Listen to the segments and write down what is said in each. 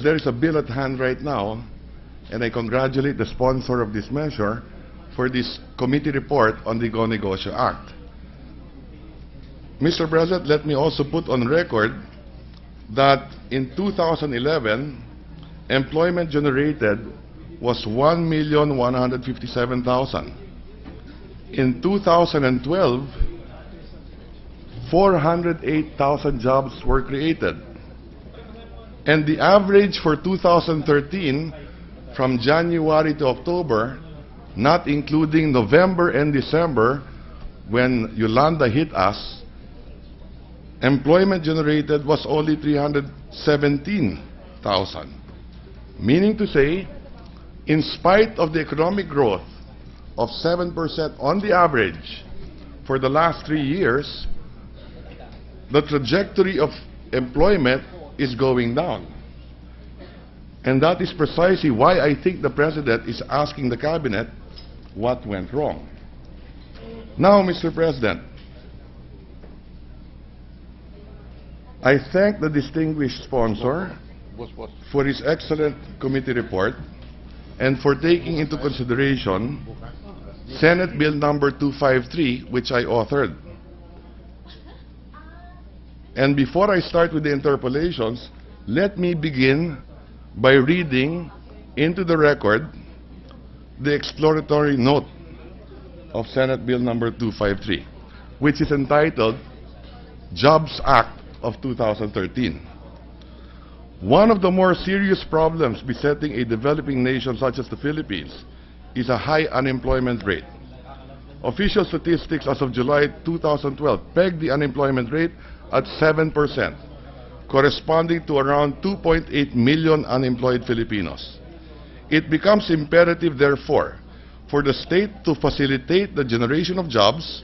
there is a bill at hand right now, and I congratulate the sponsor of this measure for this committee report on the Go Negosyo Act. Mr. President, let me also put on record that in 2011, employment generated was 1,157,000. In 2012, 408,000 jobs were created. And the average for 2013, from January to October, not including November and December, when Yolanda hit us, employment generated was only 317,000. Meaning to say, in spite of the economic growth of 7% on the average for the last 3 years, the trajectory of employment is going down. And that is precisely why I think the President is asking the Cabinet what went wrong. Now, Mr. President, I thank the distinguished sponsor for his excellent committee report and for taking into consideration Senate Bill number 253, which I authored. And before I start with the interpellations, let me begin by reading into the record the exploratory note of Senate Bill number 253, which is entitled Jobs Act of 2013. One of the more serious problems besetting a developing nation such as the Philippines is a high unemployment rate. Official statistics as of July 2012 pegged the unemployment rate at 7%, corresponding to around 2.8 million unemployed Filipinos. It becomes imperative, therefore, for the state to facilitate the generation of jobs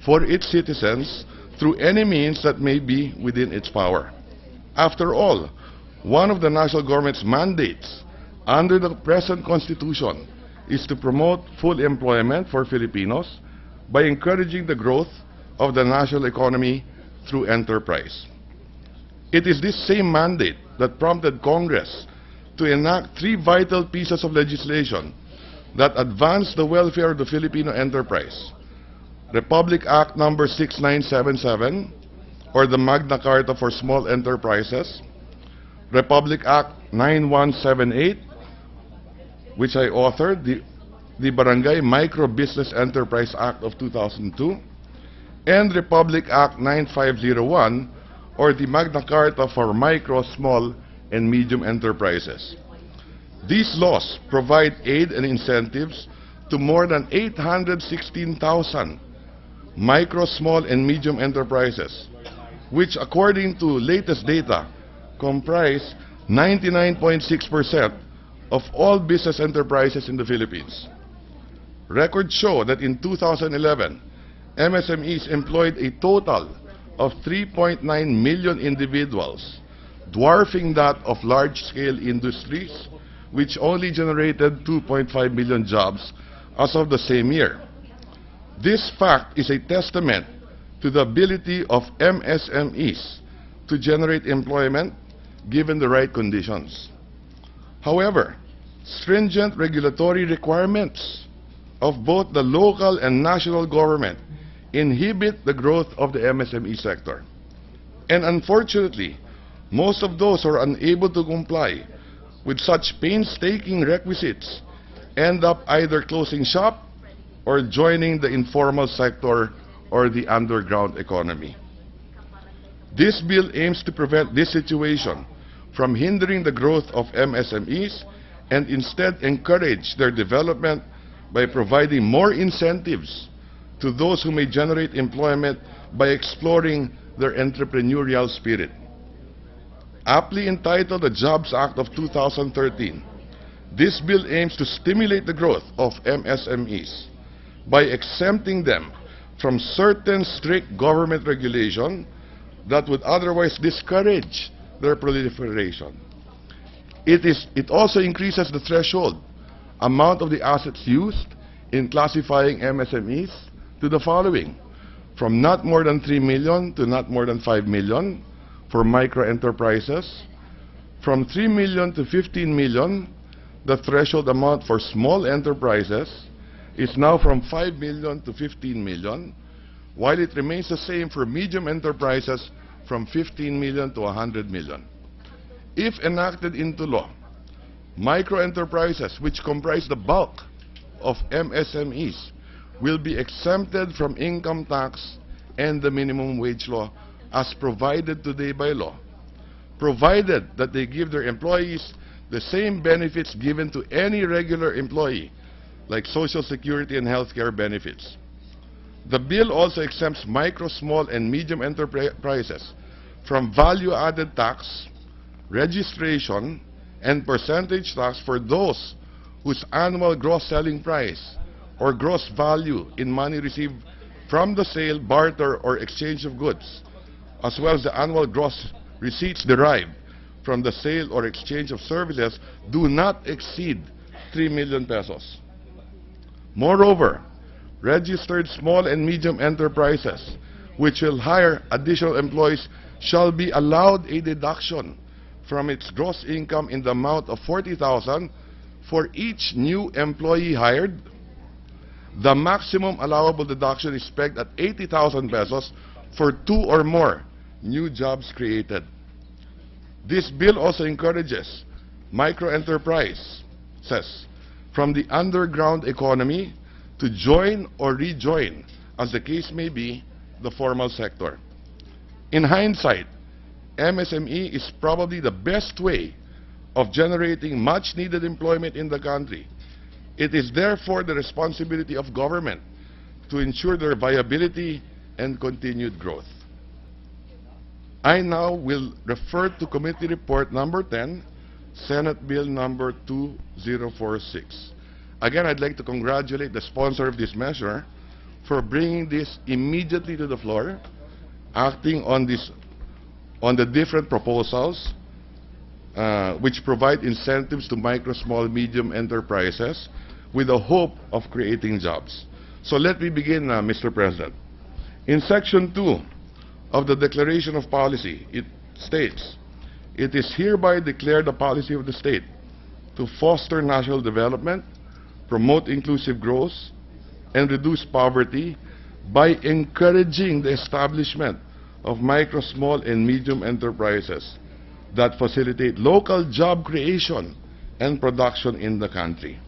for its citizens through any means that may be within its power. After all, one of the national government's mandates under the present Constitution is to promote full employment for Filipinos by encouraging the growth of the national economy through enterprise. It is this same mandate that prompted Congress to enact 3 vital pieces of legislation that advance the welfare of the Filipino enterprise: Republic Act number 6977, or the Magna Carta for Small Enterprises; Republic Act 9178, which I authored, the Barangay Micro Business Enterprise Act of 2002, and Republic Act 9501, or the Magna Carta for Micro, Small, and Medium Enterprises. These laws provide aid and incentives to more than 816,000 micro, small, and medium enterprises, which, according to latest data, comprise 99.6% of all business enterprises in the Philippines. Records show that in 2011, MSMEs employed a total of 3.9 million individuals, dwarfing that of large-scale industries, which only generated 2.5 million jobs as of the same year. This fact is a testament to the ability of MSMEs to generate employment given the right conditions. However, stringent regulatory requirements of both the local and national government inhibit the growth of the MSME sector. And unfortunately, most of those who are unable to comply with such painstaking requisites end up either closing shop or joining the informal sector or the underground economy. This bill aims to prevent this situation from hindering the growth of MSMEs and instead encourage their development by providing more incentives to those who may generate employment by exploring their entrepreneurial spirit. Aptly entitled the Jobs Act of 2013, this bill aims to stimulate the growth of MSMEs by exempting them from certain strict government regulation that would otherwise discourage their proliferation. It also increases the threshold amount of the assets used in classifying MSMEs to the following: from not more than 3 million to not more than 5 million for micro enterprises, From 3 million to 15 million, the threshold amount for small enterprises is now from 5 million to 15 million, while it remains the same for medium enterprises from 15 million to 100 million. If enacted into law, micro-enterprises, which comprise the bulk of MSMEs, will be exempted from income tax and the minimum wage law as provided today by law, provided that they give their employees the same benefits given to any regular employee, like Social Security and healthcare benefits. The bill also exempts micro, small, and medium enterprises from value-added tax, registration, and percentage tax for those whose annual gross selling price or gross value in money received from the sale, barter, or exchange of goods, as well as the annual gross receipts derived from the sale or exchange of services, do not exceed 3 million pesos. Moreover, registered small and medium enterprises which will hire additional employees shall be allowed a deduction from its gross income in the amount of 40,000 for each new employee hired. The maximum allowable deduction is pegged at 80,000 pesos for 2 or more new jobs created. This bill also encourages micro-enterprises from the underground economy to join or rejoin, as the case may be, the formal sector. In hindsight, MSME is probably the best way of generating much-needed employment in the country. It is therefore the responsibility of government to ensure their viability and continued growth. I now will refer to Committee Report Number 10, Senate Bill Number 2046. Again, I'd like to congratulate the sponsor of this measure for bringing this immediately to the floor, acting on the different proposals which provide incentives to micro, small, medium enterprises with the hope of creating jobs. So let me begin, Mr. President. In Section 2 of the Declaration of Policy, it states, "It is hereby declared the policy of the state to foster national development, promote inclusive growth, and reduce poverty by encouraging the establishment of micro, small, and medium enterprises that facilitate local job creation and production in the country."